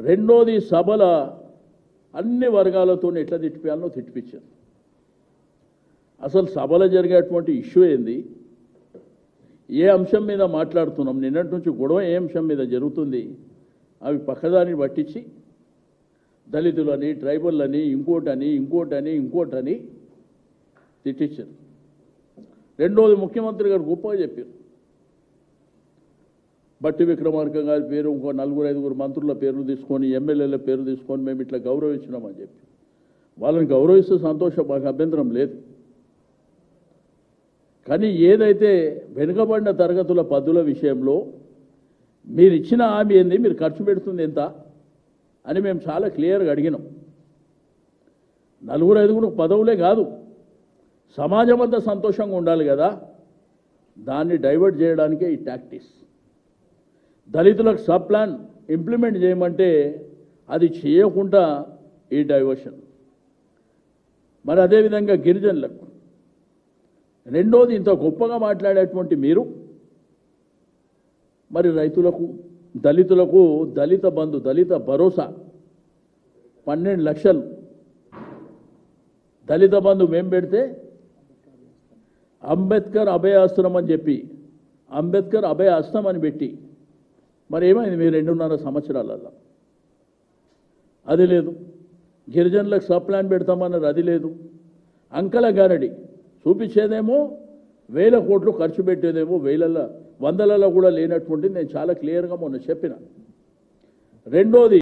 రెండోది సభల అన్ని వర్గాలతో ఎట్లా తిట్టిపోయాలో తిట్టిపించారు. అసలు సభలో జరిగేటువంటి ఇష్యూ ఏంది, ఏ అంశం మీద మాట్లాడుతున్నాం, నిన్నటి నుంచి గొడవ ఏ అంశం మీద జరుగుతుంది, అవి పక్కదాన్ని పట్టించి దళితులని, ట్రైబల్లని, ఇంకోటని తిట్టించారు. రెండోది ముఖ్యమంత్రి గారు గొప్పగా చెప్పారు. బట్టి విక్రమార్క గారి పేరు, ఇంకో 4-5 మంత్రుల పేర్లు తీసుకొని, ఎమ్మెల్యేల పేరు తీసుకొని మేము ఇట్లా గౌరవించినామని చెప్పి వాళ్ళని గౌరవిస్తూ సంతోషం, మాకు అభ్యంతరం లేదు. కానీ ఏదైతే వెనుకబడిన తరగతుల పద్దుల విషయంలో మీరు ఇచ్చిన హామీ ఏంది, మీరు ఖర్చు పెడుతుంది ఎంత అని మేము చాలా క్లియర్గా అడిగినాం. 4-5 పదవులే కాదు, సమాజం అంతా సంతోషంగా ఉండాలి కదా, దాన్ని డైవర్ట్ చేయడానికే ఈ టాక్టిక్స్. దళితులకు సబ్ ప్లాన్ ఇంప్లిమెంట్ చేయమంటే అది చేయకుండా ఈ డైవర్షన్. మరి అదేవిధంగా గిరిజనులకు, రెండోది ఇంత గొప్పగా మాట్లాడేటువంటి మీరు మరి రైతులకు, దళితులకు దళిత బంధు, దళిత భరోసా 12 లక్షలు దళిత బంధు మేము పెడితే అంబేద్కర్ అభయాస్త్రం అని చెప్పి అంబేద్కర్ అభయాస్త్రం అని పెట్టి మరి ఏమైంది మీ 2.5 సంవత్సరాలలో? అది లేదు. గిరిజనులకు సబ్ ప్లాన్ పెడతామన్నది అది లేదు. అంకల గారడి చూపించేదేమో 1000 కోట్లు, ఖర్చు పెట్టేదేమో 1000, 100లలో కూడా లేనటువంటిది నేను చాలా క్లియర్గా మొన్న చెప్పిన. రెండోది